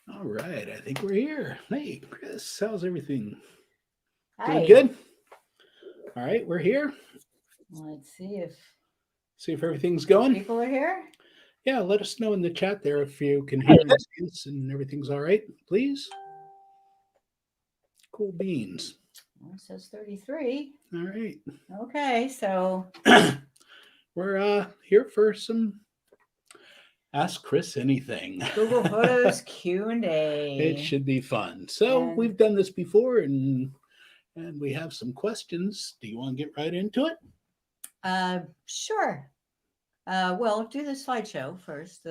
All right, I think we're here. Hey, Chris, how's everything? Doing Hi. good? All right, we're here. Let's see if See if everything's going. people are here. Yeah, let us know in the chat there if you can hear and see us and everything's all right, please. Cool beans. Well, it says 33. All right. Okay, so We're here for some Ask Chris Anything. Google Photos It Q&A. should be fun. So And we've done this before and we have some questions. Do you want to get right into it? sure. Well, do the slideshow first.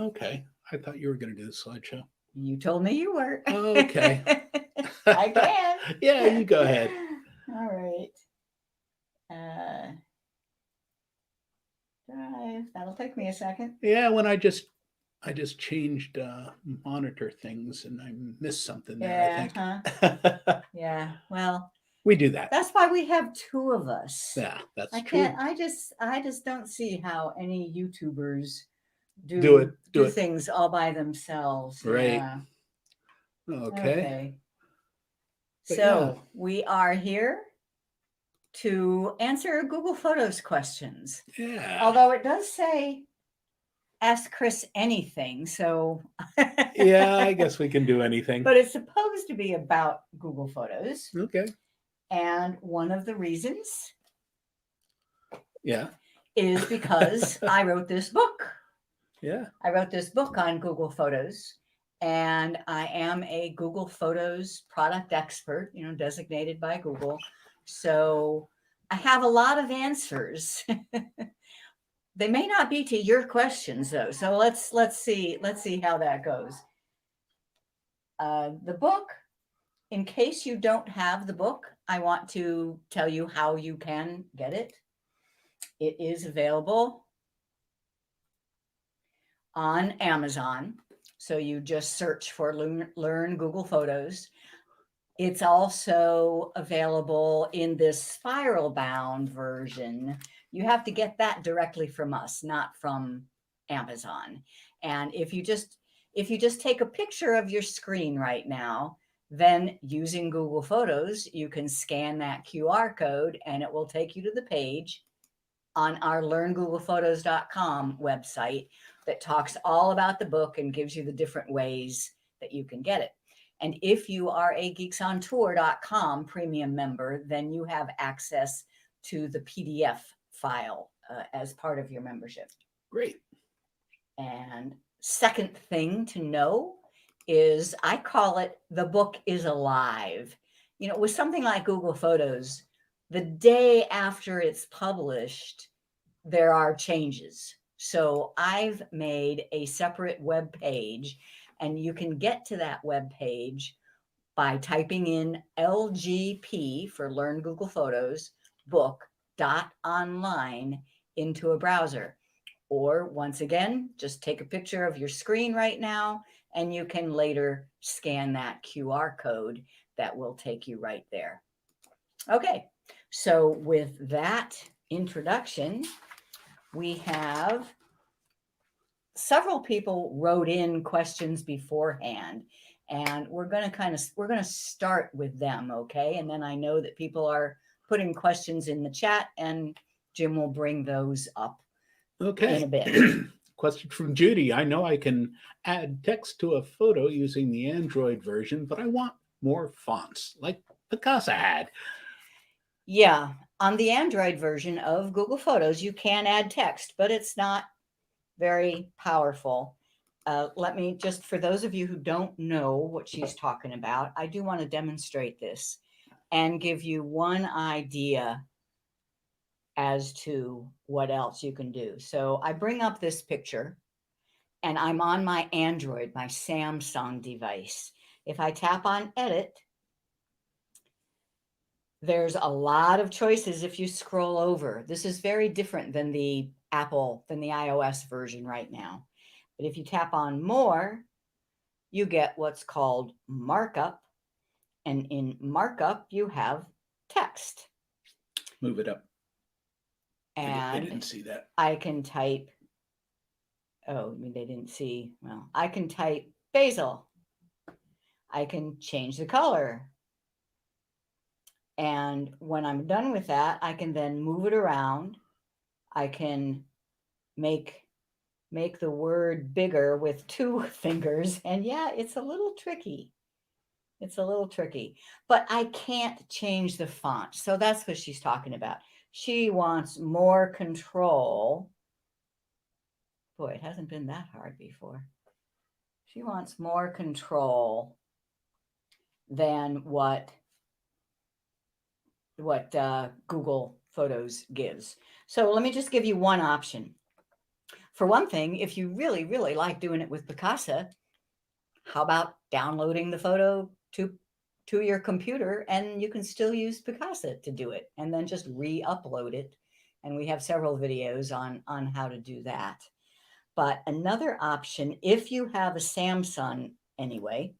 Okay. I thought you were going to do the slideshow. You told me you were. Okay. I can. Yeah, you go ahead. All right. Drive. That'll take me a second. Yeah, when I just changed monitor things and I missed something there, I Yeah, think. huh? Yeah. Well, We do that. that's why we have two of us. Yeah, that's I true. can't. I just don't see how any YouTubers Do it. do Do do it. things all by themselves. Right. Yeah. Okay. Okay. But yeah. So we are here to answer Google Photos questions. Yeah. Although it does say ask Chris anything, so Yeah, I guess we can do anything. but it's supposed to be about Google Photos. Okay. And one of the reasons Yeah. is because I wrote this book. Yeah. I wrote this book on Google Photos, and I am a Google Photos product expert, designated by Google. So I have a lot of answers. They may not be to your questions though. So let's see how that goes. The book, in case you don't have the book, I want to tell you how you can get it. It is available on Amazon. So you just search for Learn Google Photos. It's also available in this spiral bound version. You have to get that directly from us, not from Amazon. And if you just take a picture of your screen right now, then using Google Photos, you can scan that QR code and it will take you to the page on our learngooglephotos.com website that talks all about the book and gives you the different ways that you can get it. And if you are a geeksontour.com premium member, then you have access to the PDF file as part of your membership. Great. And second thing to know is I call it the book is alive. With something like Google Photos, the day after it's published, there are changes. So I've made a separate web page, and you can get to that web page by typing in LGP for Learn Google Photos book.online into a browser. Or once again, just take a picture of your screen right now, and you can later scan that QR code that will take you right there. Okay, so with that introduction, we have several people wrote in questions beforehand, and we're going to start with them, okay? And then I know that people are putting questions in the chat, and Jim will bring those up in a Okay. bit. Question from Judy. I know I can add text to a photo using the Android version, but I want more fonts like Picasa had. Yeah, on the Android version of Google Photos, you can add text, but it's not very powerful. Let me just, for those of you who don't know what she's talking about, I do want to demonstrate this and give you one idea as to what else you can do. So I bring up this picture and I'm on my Android, my Samsung device. If I tap on edit, there's a lot of choices if you scroll over. This is very different than the iOS version right now. But if you tap on more, you get what's called markup. And in markup, you have text. Move it up. They And didn't see that. I can type, they didn't see, well, I can type basil. I can change the color. And when I'm done with that, I can then move it around. I can make the word bigger with 2 fingers. And yeah, it's a little tricky. It's a little tricky, but I can't change the font. So that's what she's talking about. She wants more control. Boy, it hasn't been that hard before. She wants more control than what Google Photos gives. So let me just give you one option. For one thing, if you really, really like doing it with Picasa, how about downloading the photo to your computer, and you can still use Picasa to do it, and then just re-upload it. And we have several videos on how to do that. But another option, if you have a Samsung anyway,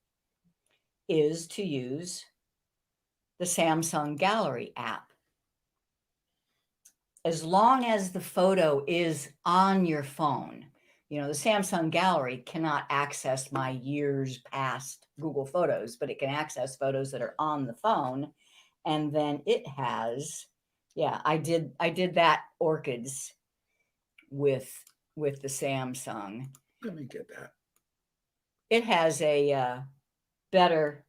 is to use the Samsung Gallery app. As long as the photo is on your phone, you know, the Samsung Gallery cannot access my years past Google Photos, but it can access photos that are on the phone. And then it has, yeah, I did that orchids with the Samsung. Let me get that. It has a better,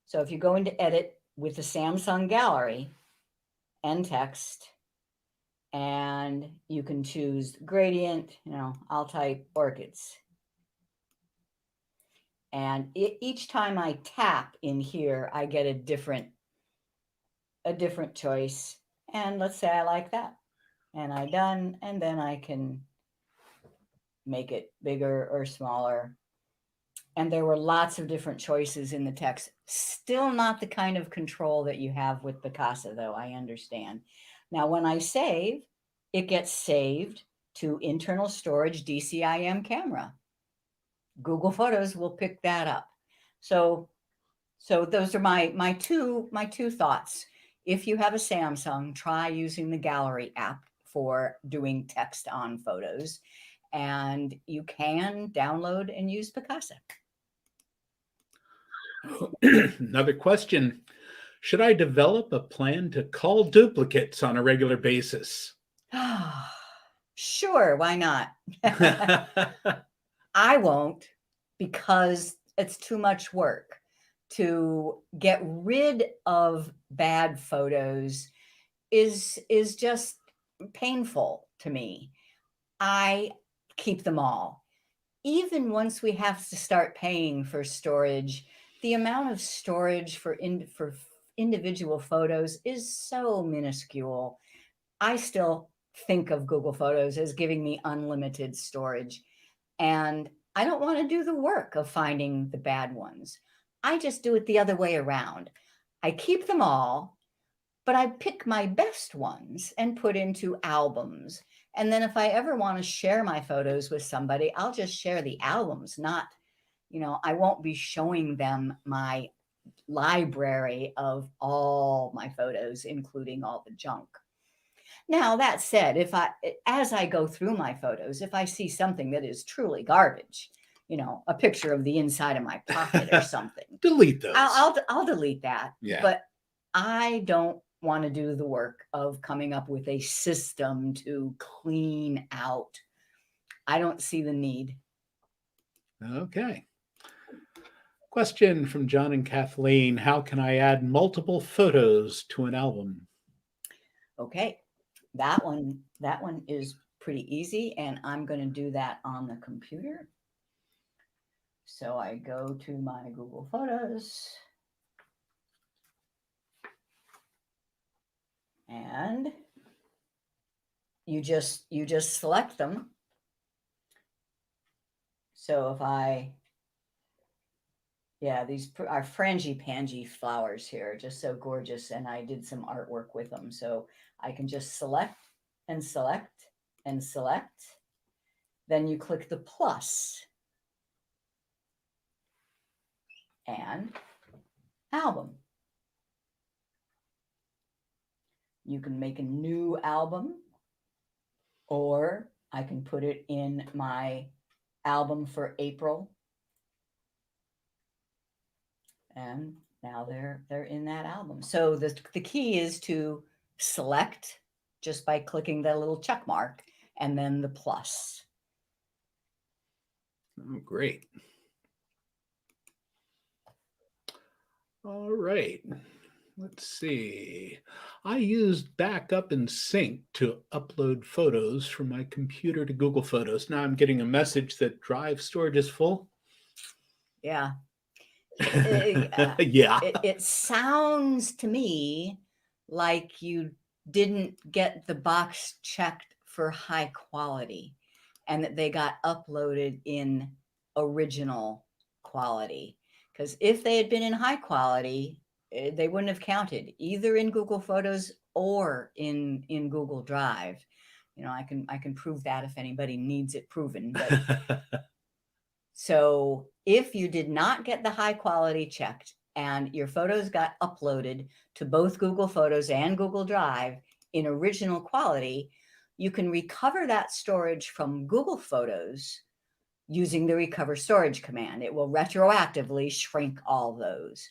so if you go into edit with the Samsung Gallery and text, and you can choose gradient, you know, I'll type orchids. And each time I tap in here, I get a different choice. And let's say I like that. And I done, and then I can make it bigger or smaller. And there were lots of different choices in the text. Still not the kind of control that you have with Picasa, though, I understand. Now, when I save, it gets saved to internal storage DCIM camera. Google Photos will pick that up. So those are my two thoughts. If you have a Samsung, try using the Gallery app for doing text on photos, and you can download and use Picasa. Another question. Should I develop a plan to call duplicates on a regular basis? Sure, why not? I won't, because it's too much work. To get rid of bad photos is just painful to me. I keep them all. Even once we have to start paying for storage, the amount of storage for individual photos is so minuscule. I still think of Google Photos as giving me unlimited storage, and I don't want to do the work of finding the bad ones. I just do it the other way around. I keep them all, but I pick my best ones and put into albums. And then if I ever want to share my photos with somebody, I'll just share the albums, not, you know, I won't be showing them my library of all my photos, including all the junk. Now, that said, as I go through my photos, if I see something that is truly garbage, you know, a picture of the inside of my pocket or something, Delete those. I'll delete that. Yeah. But I don't want to do the work of coming up with a system to clean out. I don't see the need. Okay. Question from John and Kathleen. How can I add multiple photos to an album? Okay. That one is pretty easy, and I'm going to do that on the computer. So I go to my Google Photos, and you just select them. So if these are frangipani flowers here, just so gorgeous, and I did some artwork with them. So I can just select and select and select. Then you click the plus and album. You can make a new album, or I can put it in my album for April And now they're in that album. So the key is to select just by clicking the little check mark and then the plus. Oh, great. All right. Let's see. I used Backup and Sync to upload photos from my computer to Google Photos. Now I'm getting a message that drive storage is full. Yeah. Yeah. It sounds to me like you didn't get the box checked for high quality and that they got uploaded in original quality. Because if they had been in high quality, they wouldn't have counted either in Google Photos or in Google Drive. You know, I can prove that if anybody needs it proven. But so if you did not get the high quality checked and your photos got uploaded to both Google Photos and Google Drive in original quality, you can recover that storage from Google Photos using the recover storage command. It will retroactively shrink all those.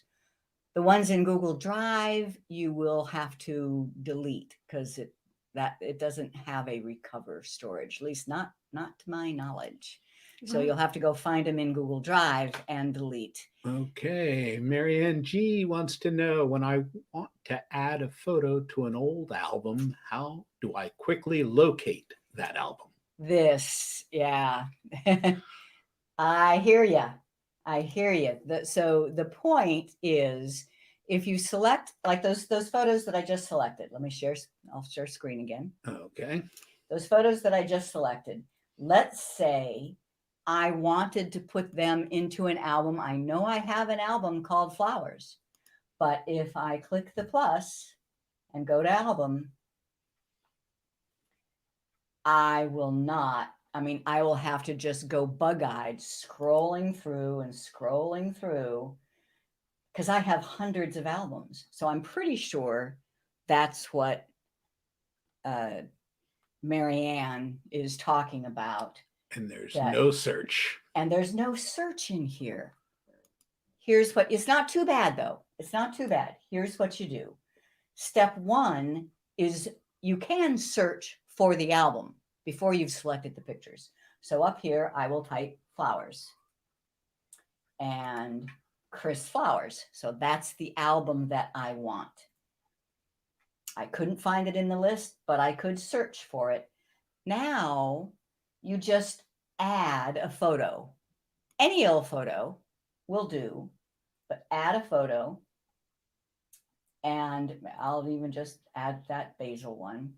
The ones in Google Drive, you will have to delete because it doesn't have a recover storage, at least not to my knowledge. So you'll have to go find them in Google Drive and delete. Okay. Marianne G wants to know, when I want to add a photo to an old album, how do I quickly locate that album? Yeah. I hear you. I hear you. So the point is, if you select like those photos that I just selected, I'll share screen again. Okay. Those photos that I just selected, let's say I wanted to put them into an album. I know I have an album called Flowers, but if I click the plus and go to album, I will have to just go bug-eyed scrolling through because I have hundreds of albums. So I'm pretty sure that's what Marianne is talking about. And there's no search. And there's no search in here. Here's what, it's not too bad though. It's not too bad. Here's what you do. Step one is you can search for the album before you've selected the pictures. So up here, I will type Flowers and Chris Flowers. So that's the album that I want. I couldn't find it in the list, but I could search for it. Now you just add a photo. Any old photo will do, but add a photo. And I'll even just add that basil one.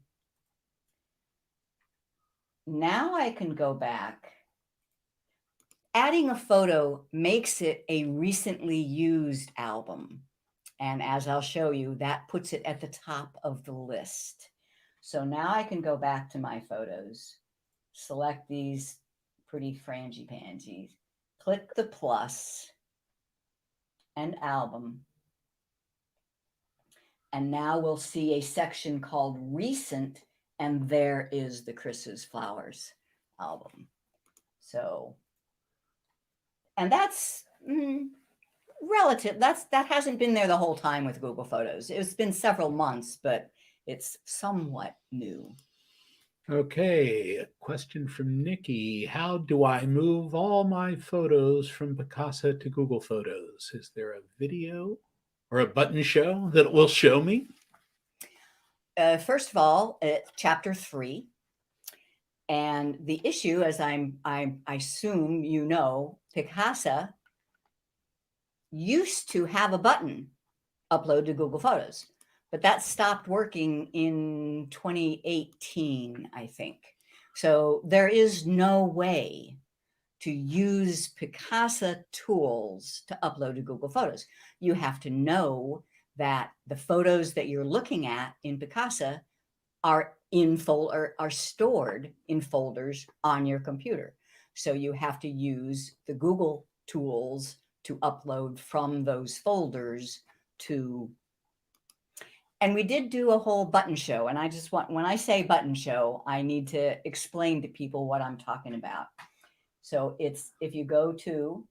Now I can go back. Adding a photo makes it a recently used album. And as I'll show you, that puts it at the top of the list. So now I can go back to my photos, select these pretty frangipansies, click the plus and album. And now we'll see a section called Recent, and there is the Chris's Flowers album. So, and that's relative. That hasn't been there the whole time with Google Photos. It's been several months, but it's somewhat new. Okay, a question from Nikki. How do I move all my photos from Picasa to Google Photos? Is there a video or a button show that will show me? First of all, chapter 3. And the issue, as I assume you know, Picasa used to have a button, upload to Google Photos, but that stopped working in 2018, I think. So there is no way to use Picasa tools to upload to Google Photos. You have to know that the photos that you're looking at in Picasa are stored in folders on your computer. So you have to use the Google tools to upload from those folders to. And we did do a whole button show. And I just want, when I say button show, I need to explain to people what I'm talking about. So it's, if you go to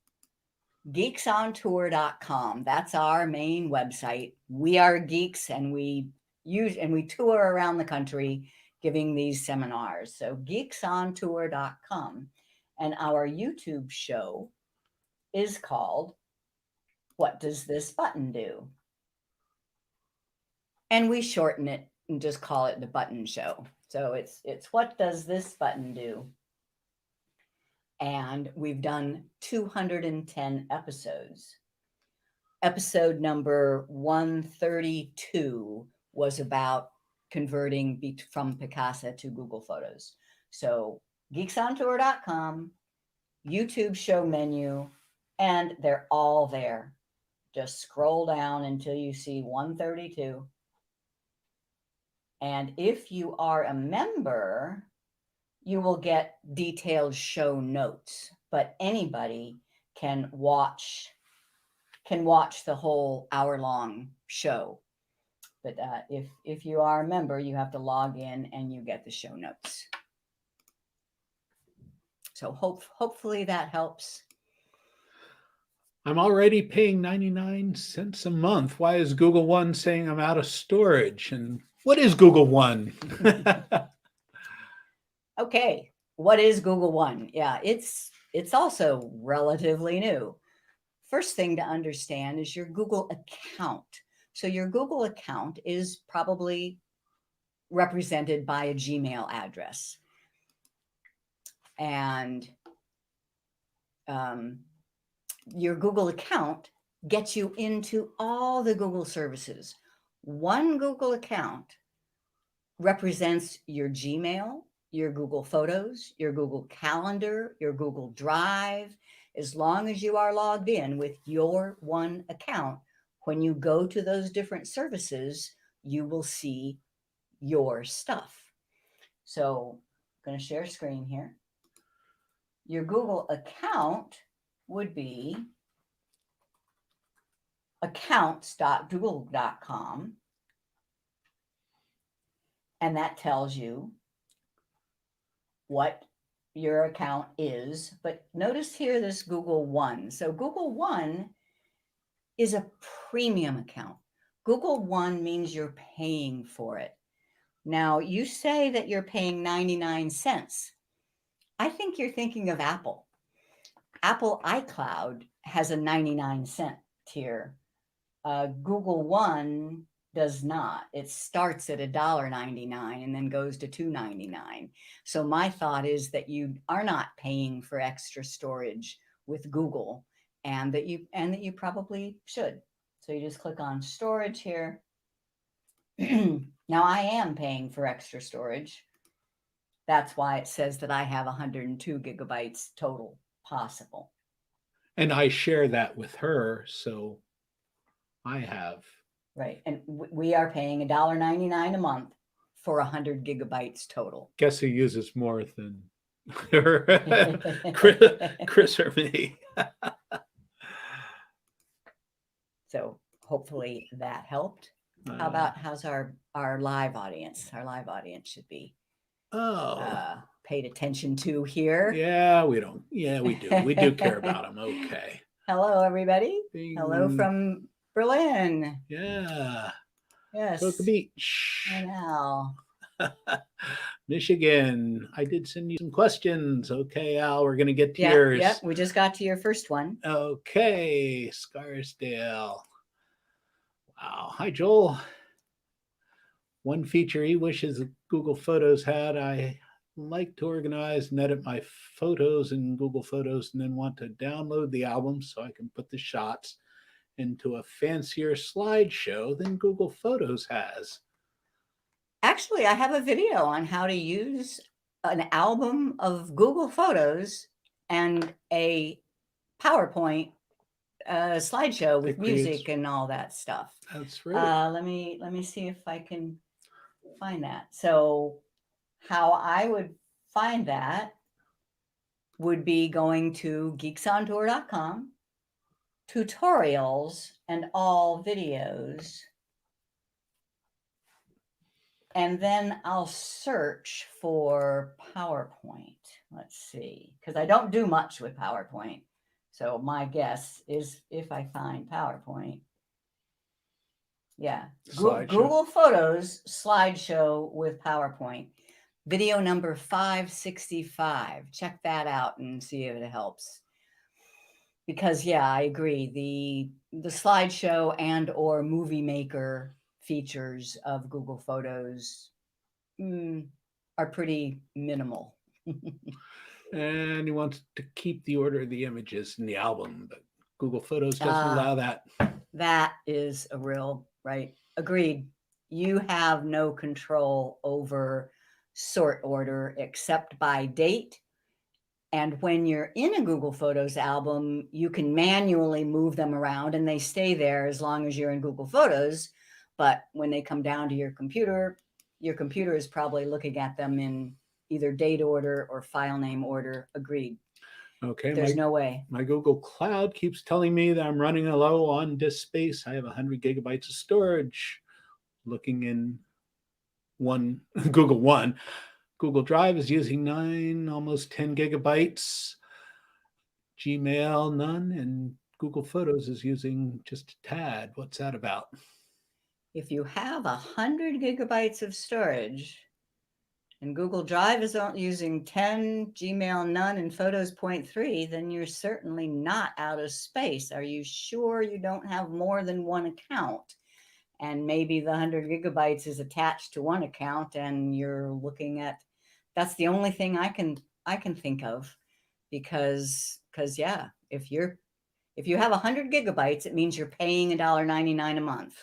geeksontour.com. That's our main website. We are geeks, and we tour around the country giving these seminars. So geeksontour.com. And our YouTube show is called What Does This Button Do? And we shorten it and just call it the Button Show. So it's What Does This Button Do? And we've done 210 episodes. Episode number 132 was about converting from Picasa to Google Photos. So geeksontour.com, YouTube show menu, and they're all there. Just scroll down until you see 132. And if you are a member, you will get detailed show notes, but anybody can watch the whole hour-long show. But if you are a member, you have to log in and you get the show notes. So hopefully that helps. I'm already paying 99 cents a month. Why is Google One saying I'm out of storage? And what is Google One? Okay, what is Google One? Yeah, it's also relatively new. First thing to understand is your Google account. So your Google account is probably represented by a Gmail address. And your Google account gets you into all the Google services. One Google account represents your Gmail, your Google Photos, your Google Calendar, your Google Drive. As long as you are logged in with your one account, when you go to those different services, you will see your stuff. So I'm going to share screen here. Your Google account would be accounts.google.com. And that tells you what your account is. But notice here this Google One. So Google One is a premium account. Google One means you're paying for it. Now, you say that you're paying 99 cents. I think you're thinking of Apple. Apple iCloud has a 99-cent tier. Google One does not. It starts at $1.99 and then goes to $2.99. So my thought is that you are not paying for extra storage with Google, and that you probably should. So you just click on storage here. Now I am paying for extra storage. That's why it says that I have 102 gigabytes total possible. And I share that with her, so I have. Right. And we are paying $1.99 a month for 100 gigabytes total. Guess who uses more than Chris or me? So hopefully that helped. How about how's our live audience? Our live audience should be paid attention to here. Yeah, we don't. Yeah, we do. We do care about them. Okay. Hello, everybody. Bing. Hello from Berlin. Yeah. Yes. Boca Beach. I know. Michigan. I did send you some questions. Okay, Al, we're going to get to yours. Yep, we just got to your first one. Okay, Scarsdale. Wow. Hi, Joel. One feature he wishes Google Photos had, I like to organize and edit my photos in Google Photos and then want to download the album so I can put the shots into a fancier slideshow than Google Photos has. Actually, I have a video on how to use an album of Google Photos and a PowerPoint slideshow with music and all that stuff. That's right. Let me see if I can find that. So how I would find that would be going to geeksontour.com, tutorials and all videos. And then I'll search for PowerPoint. Let's see, because I don't do much with PowerPoint. So my guess is if I find PowerPoint, yeah, Slideshow. Google Photos slideshow with PowerPoint. Video number 565. Check that out and see if it helps. Because yeah, I agree. The slideshow and or movie maker features of Google Photos are pretty minimal. And he wants to keep the order of the images in the album, but Google Photos doesn't allow that. That is a real, right? Agreed. You have no control over sort order except by date. And when you're in a Google Photos album, you can manually move them around and they stay there as long as you're in Google Photos. But when they come down to your computer is probably looking at them in either date order or file name order. Agreed. Okay. There's no way. My Google Cloud keeps telling me that I'm running low on disk space. I have 100 gigabytes of storage. Looking in Google One. Google Drive is using 9, almost 10 gigabytes. Gmail, none. And Google Photos is using just a tad. What's that about? If you have 100 gigabytes of storage and Google Drive is using 10, Gmail none, and Photos 0.3, then you're certainly not out of space. Are you sure you don't have more than one account? And maybe the 100 gigabytes is attached to one account and you're looking at, that's the only thing I can think of, because yeah, if you have 100 gigabytes, it means you're paying $1.99 a month.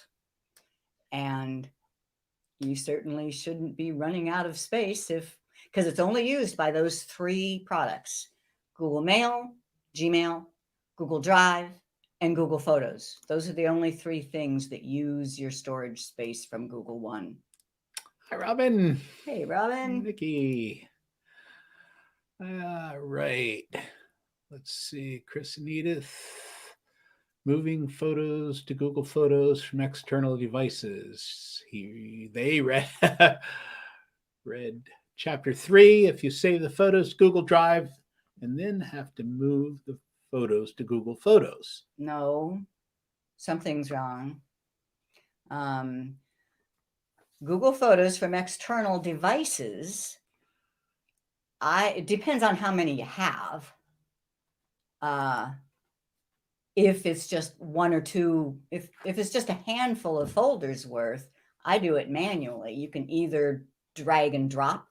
And you certainly shouldn't be running out of space because it's only used by those 3 products: Google Mail, Gmail, Google Drive, and Google Photos. Those are the only 3 things that use your storage space from Google One. Hi, Robin. Hey, Robin. Nikki. Right. Let's see. Chris and Edith. Moving photos to Google Photos from external devices. They read chapter 3. If you save the photos to Google Drive and then have to move the photos to Google Photos. No, something's wrong. Google Photos from external devices. It depends on how many you have. If it's just 1 or 2, if it's just a handful of folders worth, I do it manually. You can either drag and drop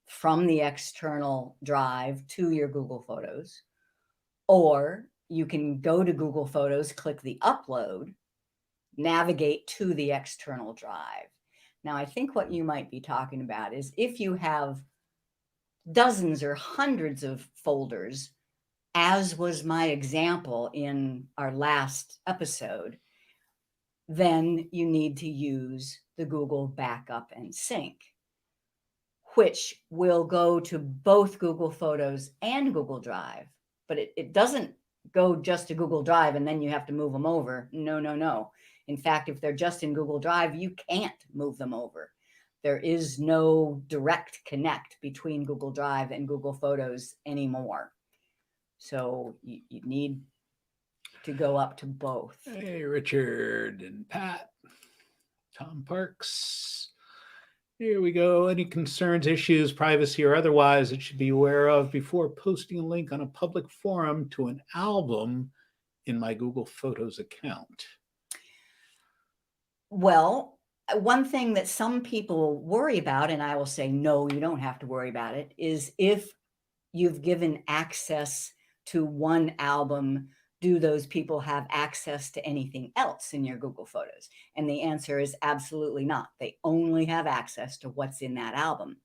from the external drive to your Google Photos, or you can go to Google Photos, click the upload, navigate to the external drive. Now, I think what you might be talking about is if you have dozens or hundreds of folders, as was my example in our last episode, then you need to use the Google Backup and Sync, which will go to both Google Photos and Google Drive. But it doesn't go just to Google Drive and then you have to move them over. No. In fact, if they're just in Google Drive, you can't move them over. There is no direct connect between Google Drive and Google Photos anymore. So you need to go up to both. Hey, Richard and Pat. Tom Parks. Here we go. Any concerns, issues, privacy, or otherwise that you should be aware of before posting a link on a public forum to an album in my Google Photos account? Well, one thing that some people worry about, and I will say, no, you don't have to worry about it, is if you've given access to one album, do those people have access to anything else in your Google Photos? And the answer is absolutely not. They only have access to what's in that album.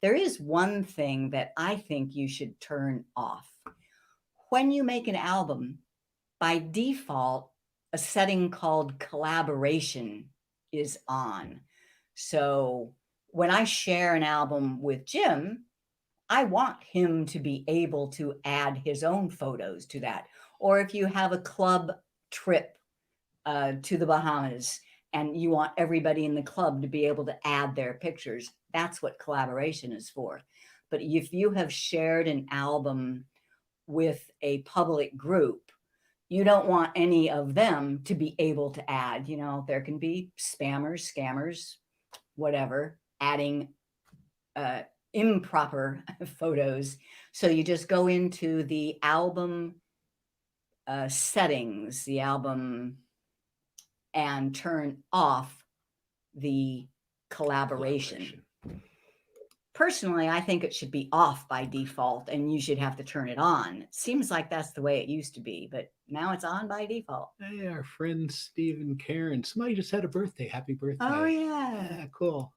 There is one thing that I think you should turn off. When you make an album, by default, a setting called collaboration is on. So when I share an album with Jim, I want him to be able to add his own photos to that. Or if you have a club trip to the Bahamas and you want everybody in the club to be able to add their pictures, that's what collaboration is for. But if you have shared an album with a public group, you don't want any of them to be able to add. You know, there can be spammers, scammers, whatever, adding improper photos. So you just go into the album settings, the album, and turn off the collaboration. Personally, I think it should be off by default and you should have to turn it on. It seems like that's the way it used to be, but now it's on by default. Hey, our friends Steve and Karen. Somebody just had a birthday. Happy birthday. Oh, yeah. Yeah, cool.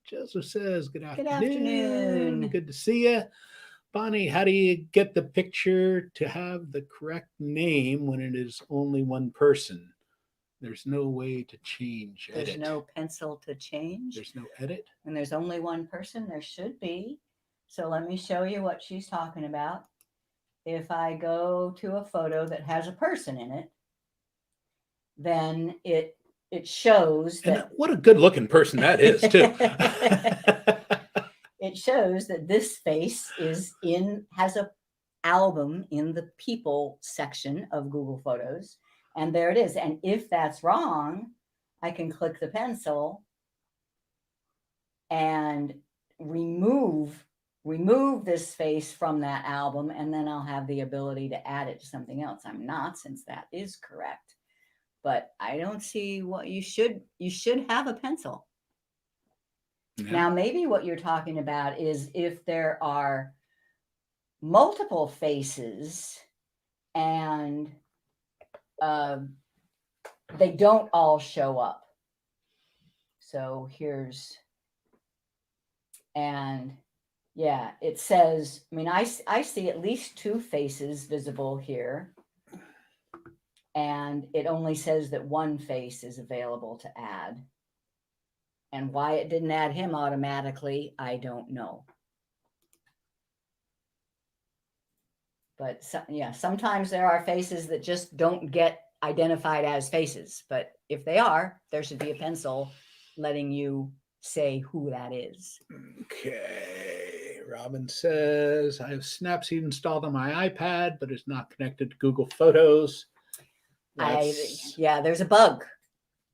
Joseph says, good afternoon. Good afternoon. Good to see you. Bonnie, how do you get the picture to have the correct name when it is only one person? There's no way to change, edit. There's no pencil to change. There's no edit. And there's only one person. There should be. So let me show you what she's talking about. If I go to a photo that has a person in it, then it shows that. And what a good looking person that is, too. It shows that this face has a album in the people section of Google Photos. And there it is. And if that's wrong, I can click the pencil and remove this face from that album. And then I'll have the ability to add it to something else. I'm not, since that is correct. But I don't see what you should have a pencil. Yeah. Now, maybe what you're talking about is if there are multiple faces and they don't all show up. So and yeah, it says, I mean, I see at least 2 faces visible here. And it only says that 1 face is available to add. And why it didn't add him automatically, I don't know. But sometimes there are faces that just don't get identified as faces. But if they are, there should be a pencil letting you say who that is. Okay. Robin says, I have Snapseed installed on my iPad, but it's not connected to Google Photos. There's a bug.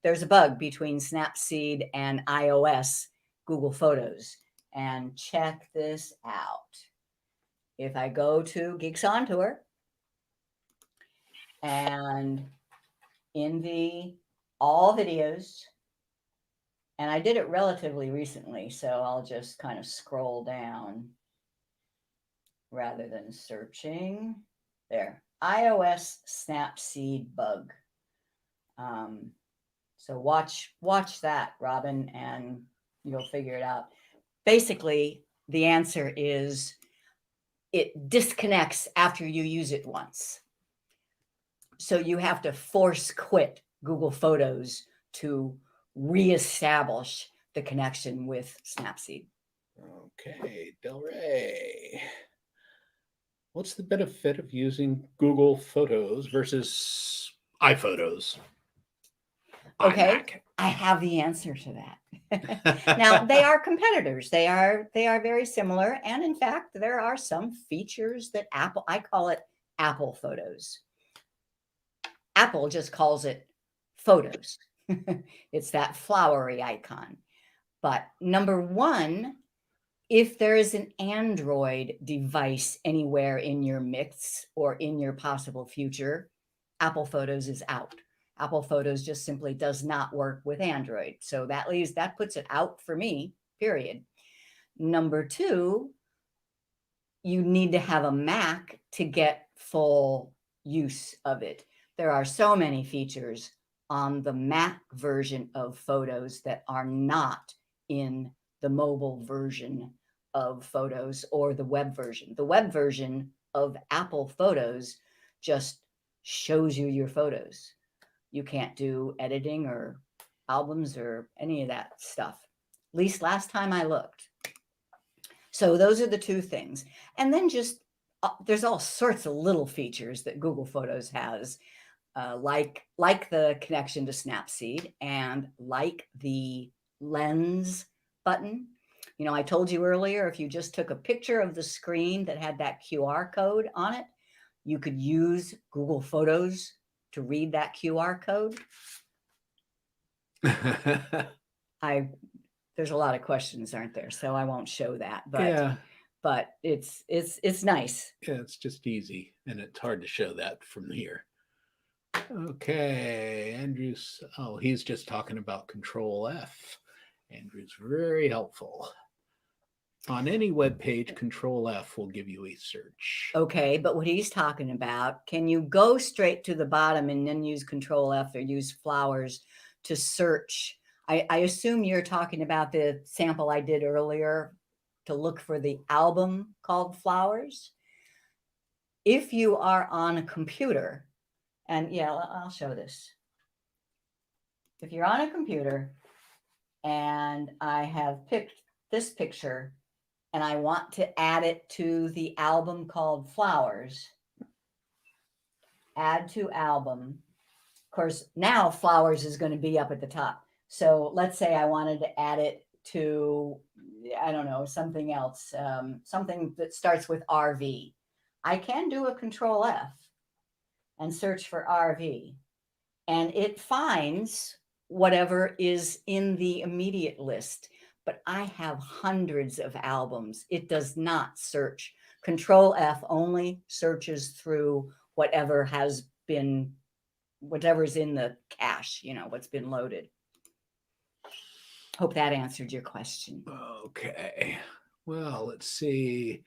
There's a bug between Snapseed and iOS Google Photos. And check this out. If I go to Geeks on Tour and in the all videos, and I did it relatively recently, so I'll just kind of scroll down rather than searching. There, iOS Snapseed bug. So watch that, Robin, and you'll figure it out. Basically, the answer is it disconnects after you use it once. So you have to force quit Google Photos to reestablish the connection with Snapseed. Okay, Del Rey. What's the benefit of using Google Photos versus iPhotos? Okay, I have the answer to that. Now, they are competitors. They are very similar. And in fact, there are some features that I call it Apple Photos. Apple just calls it Photos. It's that flowery icon. But number one, if there is an Android device anywhere in your mix or in your possible future, Apple Photos is out. Apple Photos just simply does not work with Android. So that puts it out for me, period. Number two, you need to have a Mac to get full use of it. There are so many features on the Mac version of Photos that are not in the mobile version of Photos or the web version. The web version of Apple Photos just shows you your photos. You can't do editing or albums or any of that stuff, at least last time I looked. So those are the 2 things. And then just there's all sorts of little features that Google Photos has, like the connection to Snapseed and like the lens button. You know, I told you earlier, if you just took a picture of the screen that had that QR code on it, you could use Google Photos to read that QR code. There's a lot of questions, aren't there? So I won't show that, but it's nice. Yeah, it's just easy, and it's hard to show that from here. Okay, Andrew's, oh, he's just talking about Control F. Andrew's very helpful. On any web page, Control F will give you a search. Okay, but what he's talking about, can you go straight to the bottom and then use Control F or use flowers to search? I assume you're talking about the sample I did earlier to look for the album called Flowers. If you are on a computer, and yeah, I'll show this. If you're on a computer and I have picked this picture and I want to add it to the album called Flowers, add to album. Of course, now Flowers is going to be up at the top. So let's say I wanted to add it to, I don't know, something else, something that starts with RV. I can do a Control F and search for RV, and it finds whatever is in the immediate list. But I have hundreds of albums. It does not search. Control F only searches through whatever's in the cache, you know, what's been loaded. Hope that answered your question. Okay. Well, let's see.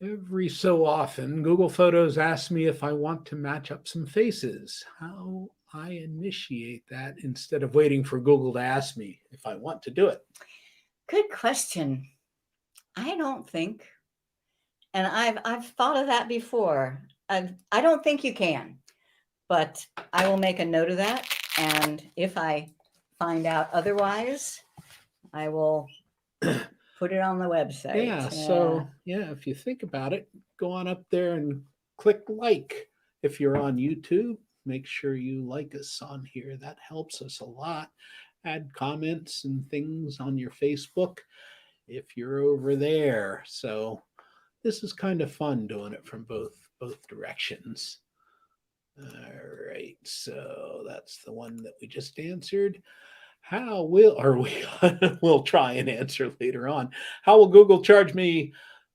Every so often, Google Photos asks me if I want to match up some faces. How I initiate that instead of waiting for Google to ask me if I want to do it. Good question. I don't think, and I've thought of that before. I don't think you can, but I will make a note of that. And if I find out otherwise, I will put it on the website. Yeah. So, yeah, if you think about it, go on up there and click like. If you're on YouTube, make sure you like us on here. That helps us a lot. Add comments and things on your Facebook if you're over there. So this is kind of fun doing it from both directions. All right, so that's the one that we just answered. How will, or we'll try and answer later on. How will Google charge me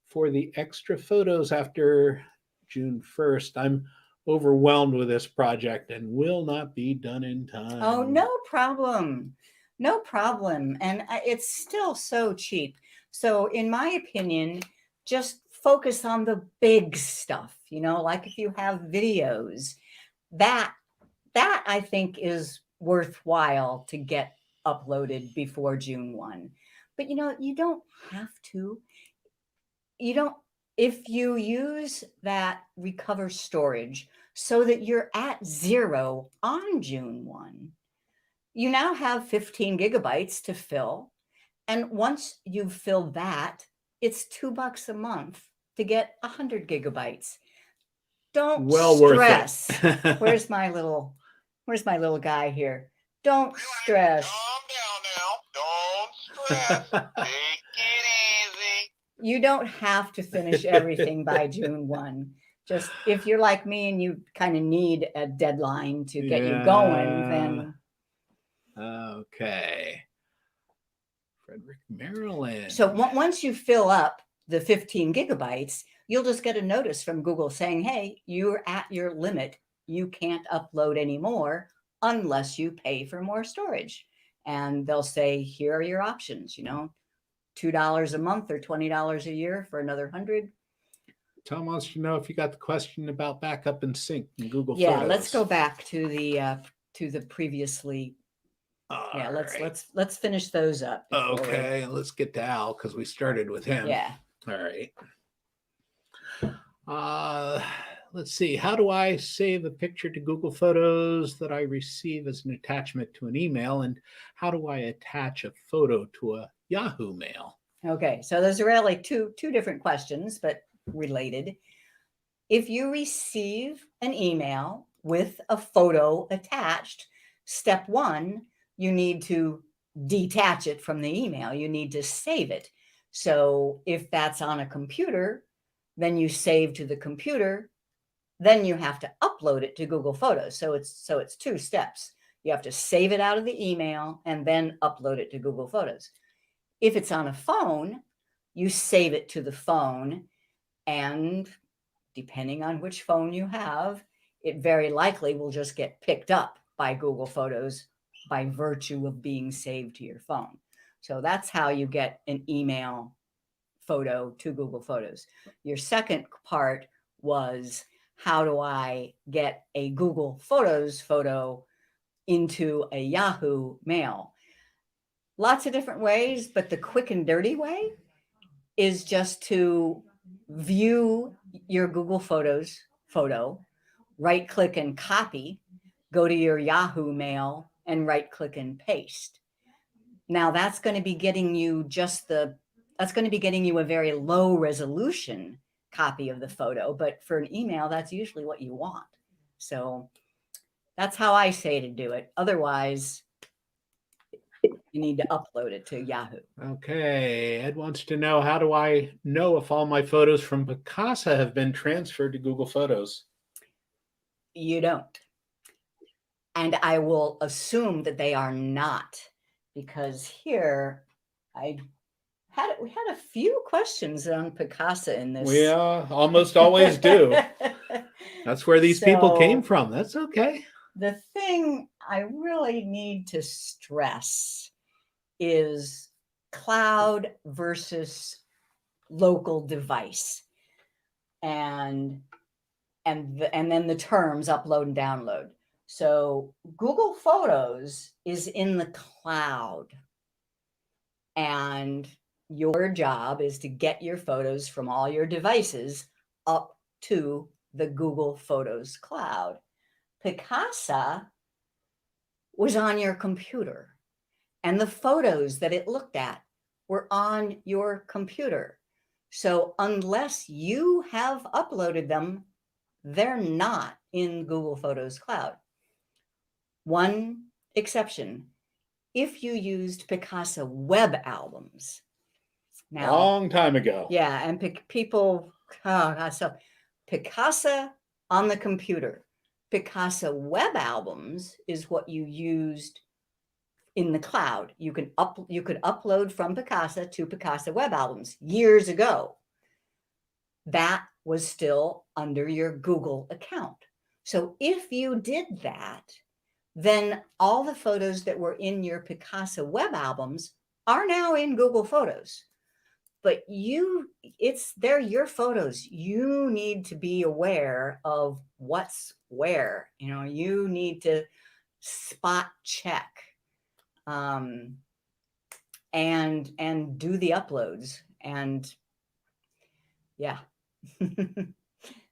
for the extra photos after June 1st? I'm overwhelmed with this project and will not be done in time. Oh, no problem. No problem. And it's still so cheap. So in my opinion, just focus on the big stuff, you know, like if you have videos, that I think is worthwhile to get uploaded before June 1. But you know, you don't have to. If you use that recover storage so that you're at 0 on June 1, you now have 15 gigabytes to fill. And once you've filled that, it's $2 a month to get 100 gigabytes. Don't stress. Where's my little guy here? Don't stress. Calm down now. Don't stress. Take it easy. You don't have to finish everything by June 1. Just if you're like me and you kind of need a deadline to get you going, then. Okay. Frederick, Maryland. So once you fill up the 15 gigabytes, you'll just get a notice from Google saying, hey, you're at your limit. You can't upload anymore unless you pay for more storage. And they'll say, here are your options, you know, $2 a month or $20 a year for another 100. Tom wants to know if you got the question about backup and sync in Google Yeah, Photos. let's go back to the previously. Yeah, let's finish those up. Okay, let's get to Al because we started with him. Yeah. All right. Let's see. How do I save a picture to Google Photos that I receive as an attachment to an email? And how do I attach a photo to a Yahoo mail? Okay, so those are really two different questions, but related. If you receive an email with a photo attached, step 1, you need to detach it from the email. You need to save it. So if that's on a computer, then you save to the computer, then you have to upload it to Google Photos. So it's 2 steps. You have to save it out of the email and then upload it to Google Photos. If it's on a phone, you save it to the phone, and depending on which phone you have, it very likely will just get picked up by Google Photos by virtue of being saved to your phone. So that's how you get an email photo to Google Photos. Your second part was, how do I get a Google Photos photo into a Yahoo Mail? Lots of different ways, but the quick and dirty way is just to view your Google Photos photo, right click and copy, go to your Yahoo Mail and right click and paste. Now that's going to be getting you a very low resolution copy of the photo, but for an email, that's usually what you want. So that's how I say to do it. Otherwise, you need to upload it to Yahoo. Okay. Ed wants to know, how do I know if all my photos from Picasa have been transferred to Google Photos? You don't. And I will assume that they are not, because here we had a few questions on Picasa in this. We almost always do. That's where these people came from. That's okay. The thing I really need to stress is cloud versus local device, and then the terms upload and download. So Google Photos is in the cloud, and your job is to get your photos from all your devices up to the Google Photos cloud. Picasa was on your computer, and the photos that it looked at were on your computer. So unless you have uploaded them, they're not in Google Photos cloud. One exception, if you used Picasa web albums. Now, long time ago. Yeah, and so Picasa on the computer. Picasa web albums is what you used in the cloud. You could upload from Picasa to Picasa web albums years ago. That was still under your Google account. So if you did that, then all the photos that were in your Picasa web albums are now in Google Photos. But they're your photos. You need to be aware of what's where. You need to spot check, and do the uploads. And yeah.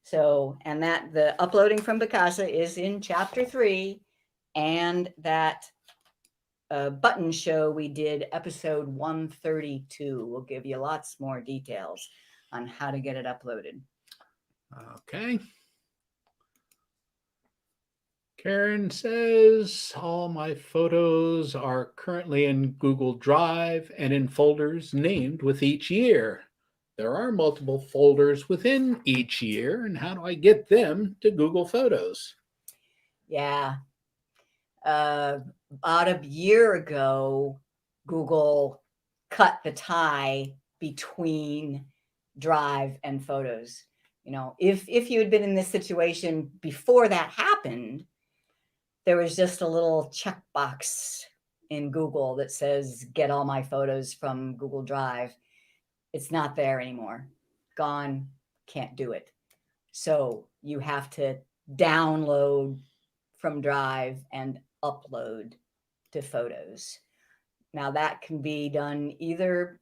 So, and that the uploading from Picasa is in chapter 3, and that button show we did, episode 132, will give you lots more details on how to get it uploaded. Okay. Karen says, all my photos are currently in Google Drive and in folders named with each year. There are multiple folders within each year, and how do I get them to Google Photos? Yeah. About a year ago, Google cut the tie between Drive and Photos. If you had been in this situation before that happened, there was just a little checkbox in Google that says, get all my photos from Google Drive. It's not there anymore. Gone. Can't do it. So you have to download from Drive and upload to Photos. Now that can be done either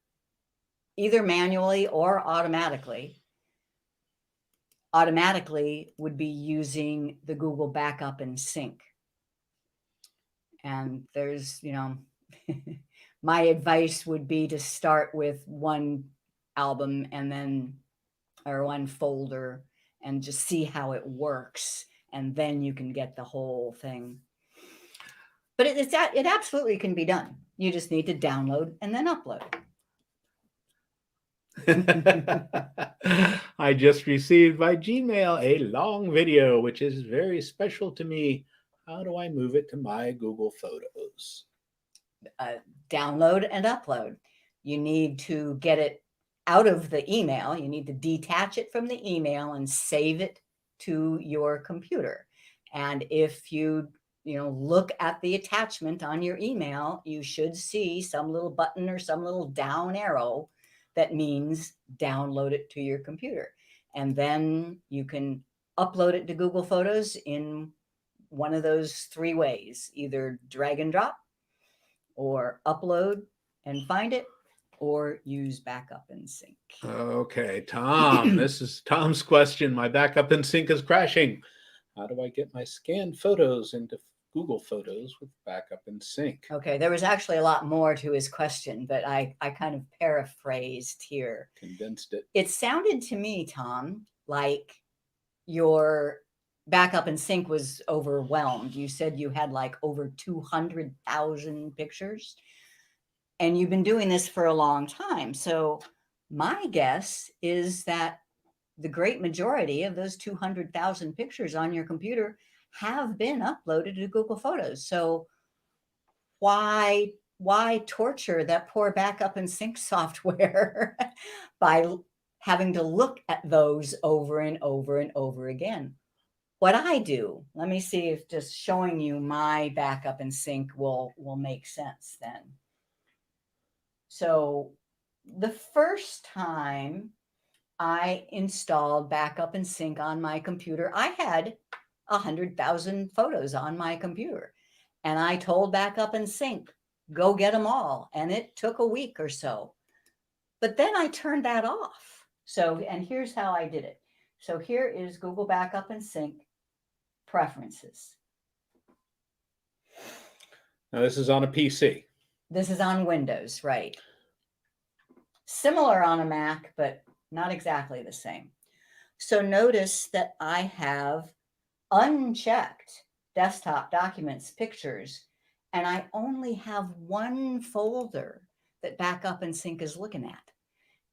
manually or automatically. Automatically would be using the Google Backup and Sync. And there's, my advice would be to start with one album or one folder, and just see how it works. And then you can get the whole thing. But it absolutely can be done. You just need to download and then upload. I just received by Gmail a long video, which is very special to me. How do I move it to my Google Photos? Download and upload. You need to get it out of the email. You need to detach it from the email and save it to your computer. And if you look at the attachment on your email, you should see some little button or some little down arrow that means download it to your computer. And then you can upload it to Google Photos in one of those three ways, either drag and drop, or upload and find it, or use backup and sync. Okay, Tom, this is Tom's question. My backup and sync is crashing. How do I get my scanned photos into Google Photos with backup and sync? Okay, there was actually a lot more to his question, but I kind of paraphrased here. Condensed it. It sounded to me, Tom, like your backup and sync was overwhelmed. You said you had like over 200,000 pictures, and you've been doing this for a long time. So my guess is that the great majority of those 200,000 pictures on your computer have been uploaded to Google Photos. So why torture that poor backup and sync software by having to look at those over and over and over again? What I do, let me see if just showing you my backup and sync will make sense then. So the first time I installed backup and sync on my computer, I had 100,000 photos on my computer. And I told backup and sync, go get them all. And it took a week or so. But then I turned that off. So, and here's how I did it. So here is Google Backup and Sync preferences. Now this is on a PC. This is on Windows, right? Similar on a Mac, but not exactly the same. So notice that I have unchecked desktop documents, pictures, and I only have one folder that backup and sync is looking at.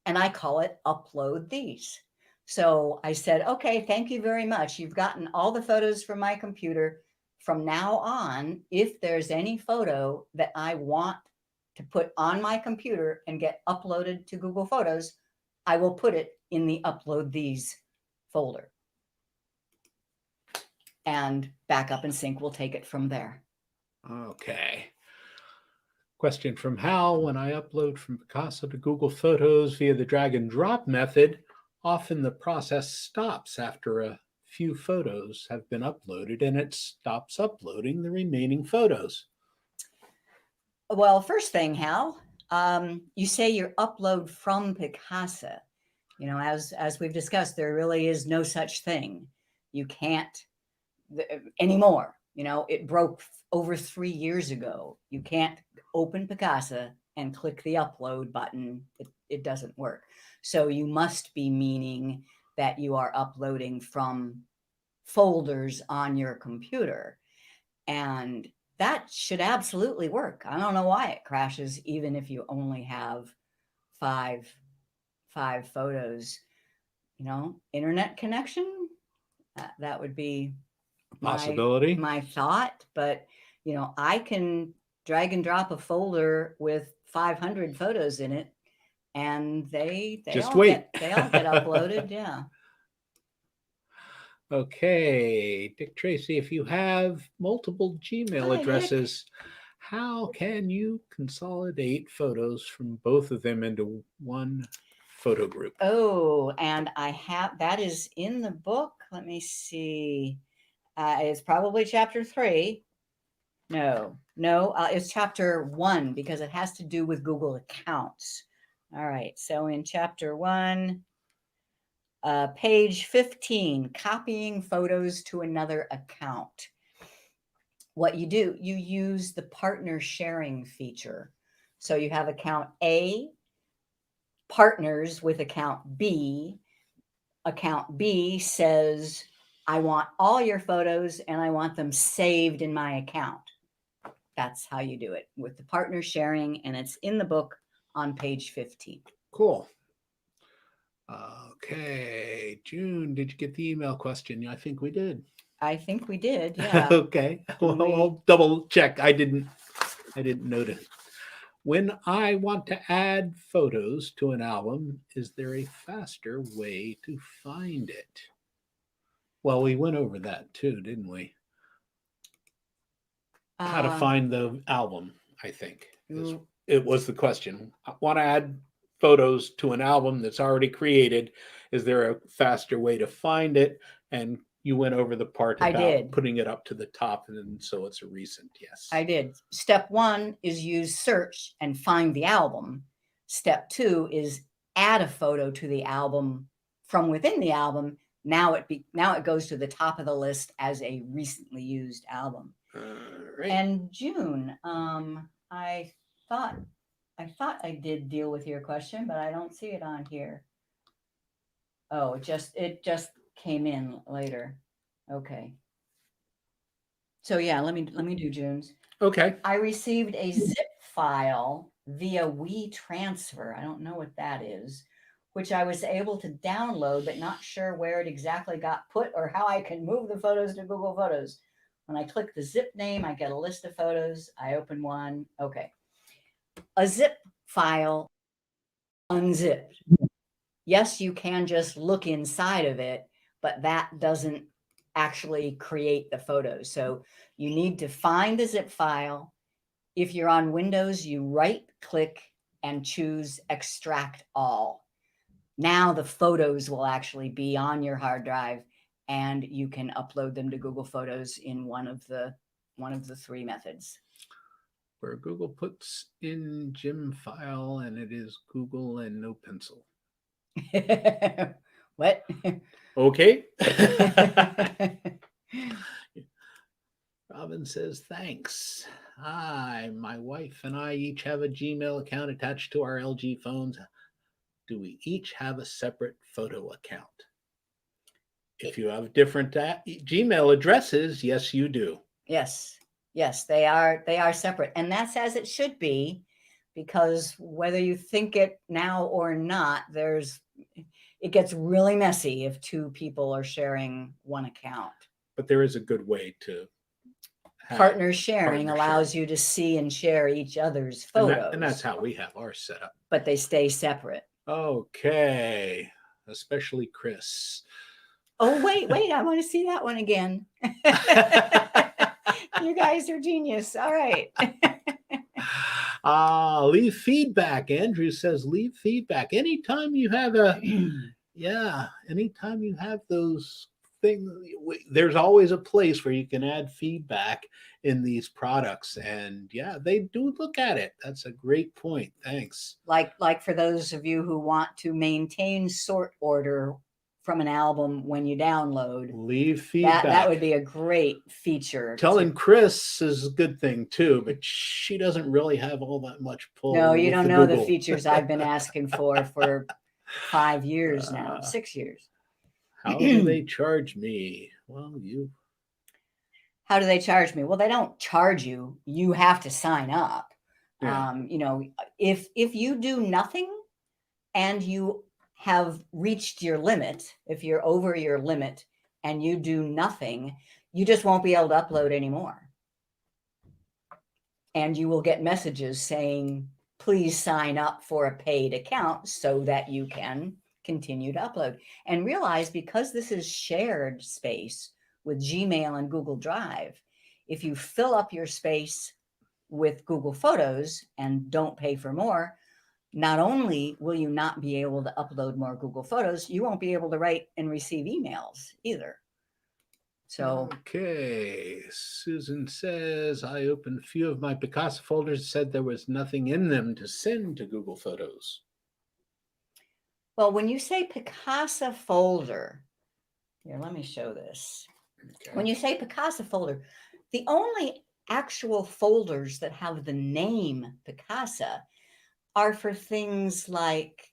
And I call it upload these. So I said, okay, thank you very much. You've gotten all the photos from my computer. From now on, if there's any photo that I want to put on my computer and get uploaded to Google Photos, I will put it in the upload these folder. And backup and sync will take it from there. Okay. Question from Hal. When I upload from Picasa to Google Photos via the drag and drop method, often the process stops after a few photos have been uploaded and it stops uploading the remaining photos. Well, first thing, Hal, you say your upload from Picasa. As we've discussed, there really is no such thing. You can't anymore. It broke over 3 years ago. You can't open Picasa and click the upload button. It doesn't work. So you must be meaning that you are uploading from folders on your computer. And that should absolutely work. I don't know why it crashes, even if you only have five photos. Internet connection, that would be Possibility. my thought. But I can drag and drop a folder with 500 photos in it, and they Just all wait. they all get uploaded. Yeah. Okay, Dick Tracy, if you have multiple Gmail Hi, addresses, how can you consolidate photos from both of them into one photo group? Oh, and I have that is in the book. Let me see. It's probably chapter 3. No, it's chapter 1 because it has to do with Google accounts. All right. So in chapter 1, page 15, copying photos to another account. What you do, you use the partner sharing feature. So you have account A partners with account B. Account B says, I want all your photos and I want them saved in my account. That's how you do it with the partner sharing, and it's in the book on page 15. Cool. Okay, June, did you get the email question? I think we did. I think we did, yeah. Okay, well, I'll double check. I didn't notice. When I want to add photos to an album, is there a faster way to find it? Well, we went over that too, didn't we? How to find the album, I think. It was the question. I want to add photos to an album that's already created. Is there a faster way to find it? And you went over the part I about did. putting it up to the top, and so it's a recent. Yes, I did. Step 1 is use search and find the album. Step 2 is add a photo to the album from within the album. Now it goes to the top of the list as a recently used album. Right. And June, I thought I did deal with your question, but I don't see it on here. Oh, it just came in later. Okay. So yeah, let me do June's. Okay. I received a zip file via WeTransfer. I don't know what that is, which I was able to download, but not sure where it exactly got put or how I can move the photos to Google Photos. When I click the zip name, I get a list of photos. I open one. Okay. A zip file unzipped. Yes, you can just look inside of it, but that doesn't actually create the photos. So you need to find the zip file. If you're on Windows, you right click and choose extract all. Now the photos will actually be on your hard drive, and you can upload them to Google Photos in one of the 3 methods. Where Google puts in Jim file, and it is Google and no pencil. What? Okay. Robin says, thanks. Hi, my wife and I each have a Gmail account attached to our LG phones. Do we each have a separate photo account? If you have different Gmail addresses, yes, you do. Yes, they are separate, and that's as it should be, because whether you think it now or not, it gets really messy if 2 people are sharing one account. But there is a good way to partner sharing allows you to see and share each other's photos. And that's how we have ours set up. But they stay separate. Okay. Especially Chris. Oh, wait, I want to see that one again. You guys are genius. All right. Leave feedback. Andrew says leave feedback. Anytime you have anytime you have those things, there's always a place where you can add feedback in these products. And yeah, they do look at it. That's a great point. Thanks. Like for those of you who want to maintain sort order from an album when you download, leave feedback. That would be a great feature. Telling Chris is a good thing too, but she doesn't really have all that much pull. No, you don't know the features I've been asking for 5 years now, 6 years. How do they charge me? Well, How do they charge me? Well, they don't charge you. You have to sign up. Yeah. If you do nothing and you have reached your limit, if you're over your limit and you do nothing, you just won't be able to upload anymore. And you will get messages saying, please sign up for a paid account so that you can continue to upload. And realize, because this is shared space with Gmail and Google Drive, if you fill up your space with Google Photos and don't pay for more, not only will you not be able to upload more Google Photos, you won't be able to write and receive emails either. So, okay. Susan says, I opened a few of my Picasa folders, said there was nothing in them to send to Google Photos. Well, when you say Picasa folder, here, let me show this. Okay. When you say Picasa folder, the only actual folders that have the name Picasa are for things like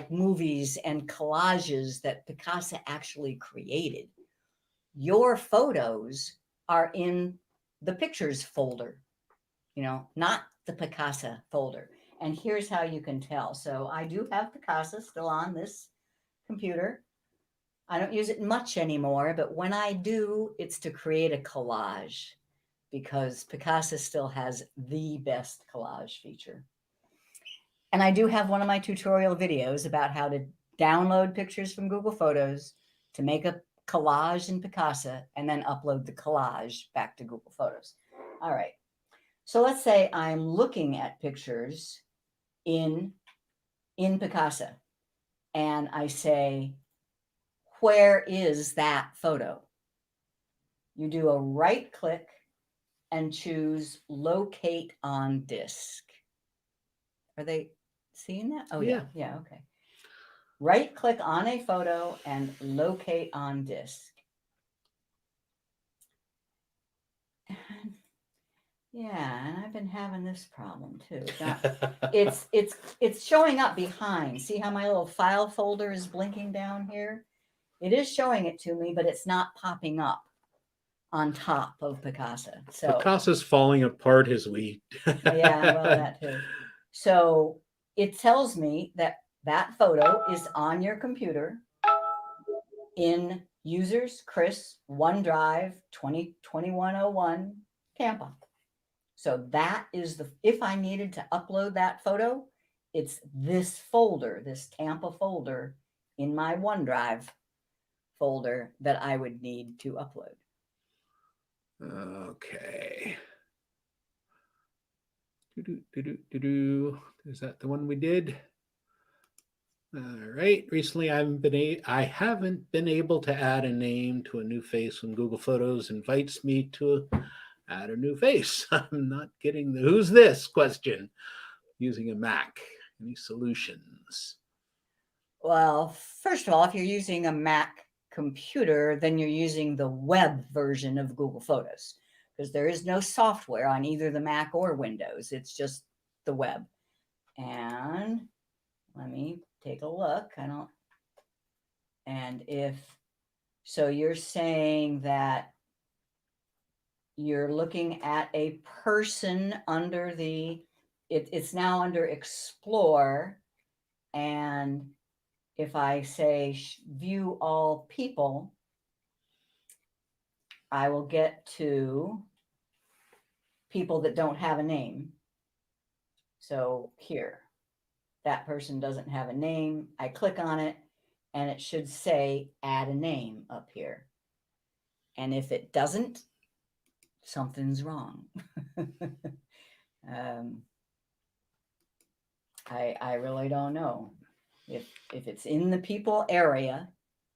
movies and collages that Picasa actually created. Your photos are in the pictures folder, not the Picasa folder. And here's how you can tell. So I do have Picasa still on this computer. I don't use it much anymore, but when I do, it's to create a collage because Picasa still has the best collage feature. And I do have one of my tutorial videos about how to download pictures from Google Photos to make a collage in Picasa and then upload the collage back to Google Photos. All right. So let's say I'm looking at pictures in Picasa and I say, where is that photo? You do a right click and choose locate on disk. Are they seeing that? Oh, yeah. Yeah. Okay. Right click on a photo and locate on disk. Yeah, and I've been having this problem too. Now, it's showing up behind. See how my little file folder is blinking down here? It is showing it to me, but it's not popping up on top of Picasa. So Picasa's falling apart as we. yeah, well, that too. So it tells me that that photo is on your computer in users, Chris, OneDrive 202101 Tampa. So that is if I needed to upload that photo, it's this folder, this Tampa folder in my OneDrive folder that I would need to upload. Okay. Is that the one we did? All right. Recently, I haven't been able to add a name to a new face when Google Photos invites me to add a new face. I'm not getting the "who's this" question using a Mac. Any solutions? Well, first of all, if you're using a Mac computer, then you're using the web version of Google Photos because there is no software on either the Mac or Windows. It's just the web. And let me take a look. So you're saying that you're looking at a person under it's now under Explore. And if I say view all people, I will get to people that don't have a name. So here, that person doesn't have a name. I click on it and it should say add a name up here. And if it doesn't, something's wrong. I really don't know. If it's in the people area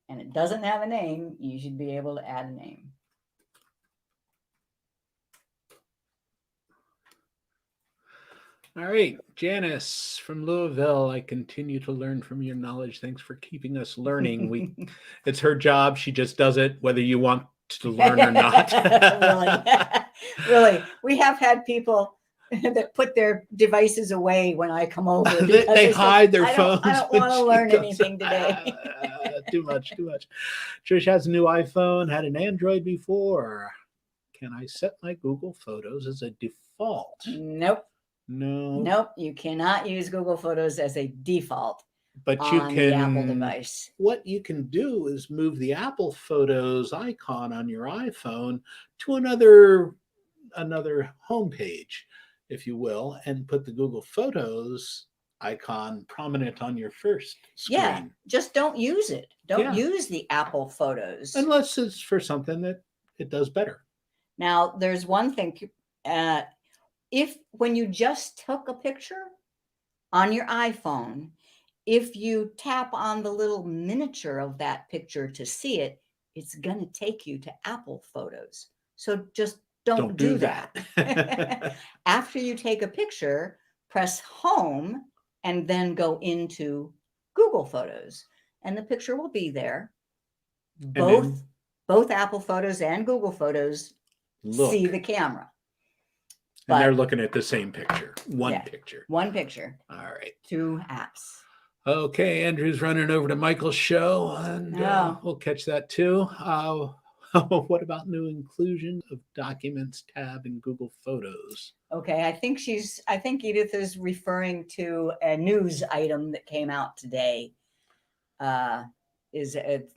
and it doesn't have a name, you should be able to add a name. All right, Janice from Louisville. I continue to learn from your knowledge. Thanks for keeping us learning. It's her job. She just does it whether you want to learn or not. Really, we have had people that put their devices away when I come over. They hide their phones. I don't want to learn anything today. Too much. Trish has a new iPhone, had an Android before. Can I set my Google Photos as a default? Nope. No. Nope. You cannot use Google Photos as a default. But you on can, the Apple device. What you can do is move the Apple Photos icon on your iPhone to another homepage, if you will, and put the Google Photos icon prominent on your first screen. Yeah, just don't use it. Don't use the Apple Photos. Unless it's for something that it does better. Now, there's one thing. When you just took a picture on your iPhone, if you tap on the little miniature of that picture to see it, it's going to take you to Apple Photos. So just don't do that. After you take a picture, press home and then go into Google Photos and the picture will be there. Both Apple Photos and Google Photos see the camera. And they're looking at the same picture. One picture. One picture. All right. 2 apps. Okay, Andrew's running over to Michael's show, and we'll catch that too. What about new inclusion of Documents tab in Google Photos? Okay, I think Edith is referring to a news item that came out today. Is it,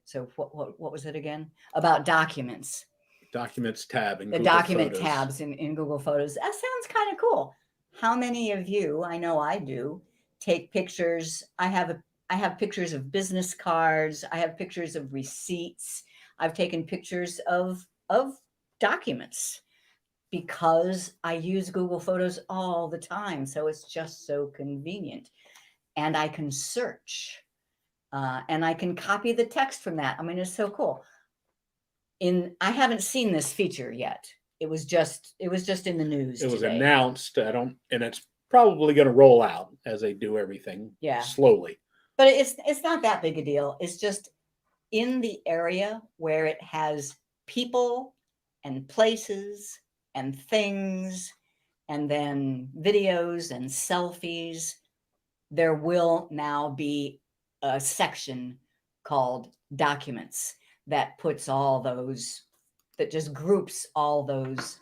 so what was it again? About documents. Documents tab in The Google document Photos. tabs in Google Photos. That sounds kind of cool. How many of you, I know I do, take pictures? I have pictures of business cards. I have pictures of receipts. I've taken pictures of documents because I use Google Photos all the time. So it's just so convenient. And I can search and I can copy the text from that. I mean, it's so cool. I haven't seen this feature yet. It was just in the news. It was today. announced. And it's probably going to roll out as they do everything slowly. But it's not that big a deal. It's just in the area where it has people and places and things and then videos and selfies, there will now be a section called Documents that puts all those, that just groups all those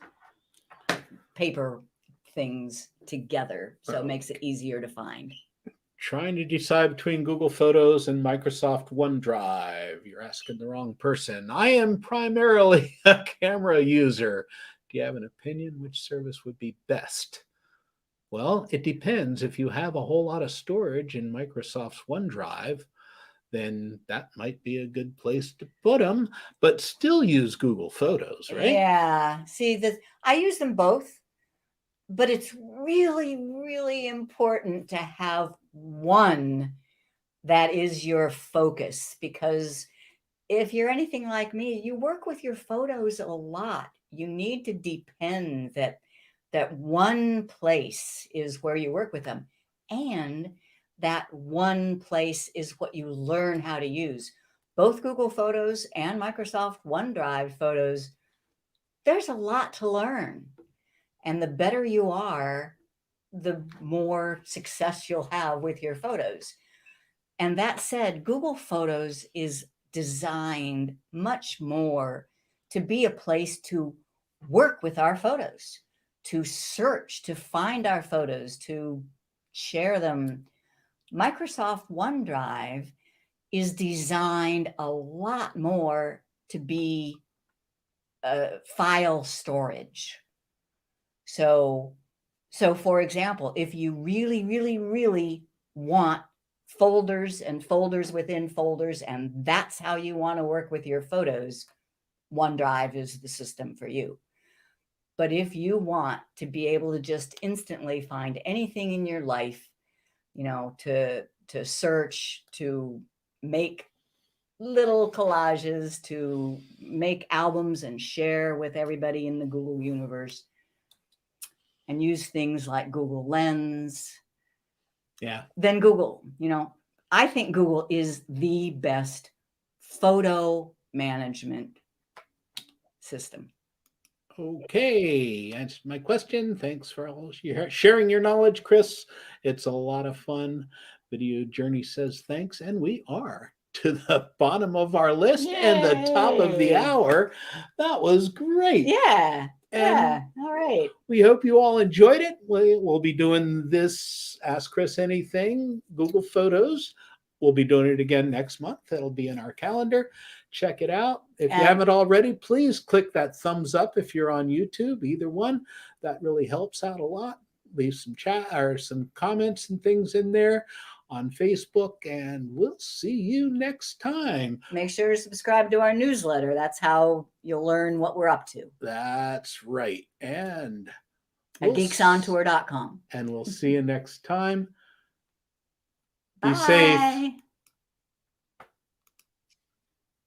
paper things together. So it makes it easier to find. Trying to decide between Google Photos and Microsoft OneDrive. You're asking the wrong person. I am primarily a camera user. Do you have an opinion which service would be best? Well, it depends. If you have a whole lot of storage in Microsoft's OneDrive, then that might be a good place to put them, but still use Google Photos, right? Yeah. See, I use them both, but it's really, really important to have one that is your focus, because if you're anything like me, you work with your photos a lot. You need to depend that one place is where you work with them, and that one place is what you learn how to use. Both Google Photos and Microsoft OneDrive photos, there's a lot to learn. And the better you are, the more success you'll have with your photos. And that said, Google Photos is designed much more to be a place to work with our photos, to search, to find our photos, to share them. Microsoft OneDrive is designed a lot more to be file storage. So for example, if you really, really, really want folders and folders within folders, and that's how you want to work with your photos, OneDrive is the system for you. But if you want to be able to just instantly find anything in your life, to search, to make little collages, to make albums and share with everybody in the Google universe, and use things like Google Lens, then Google, I think Google is the best photo management system. Okay, answered my question. Thanks for all sharing your knowledge, Chris. It's a lot of fun. Video Journey says thanks, and we are to the bottom of our list and the top of the hour. That was great. Yeah. And all right. We hope you all enjoyed it. We'll be doing this Ask Chris Anything Google Photos. We'll be doing it again next month. That'll be in our calendar. Check it out. If you haven't already, please click that thumbs up if you're on YouTube, either one. That really helps out a lot. Leave some chat or some comments and things in there on Facebook, and we'll see you next time. Make sure to subscribe to our newsletter. That's how you'll learn what we're up to. That's right. And at geeksontour.com. And we'll see you next time. Be Bye. safe.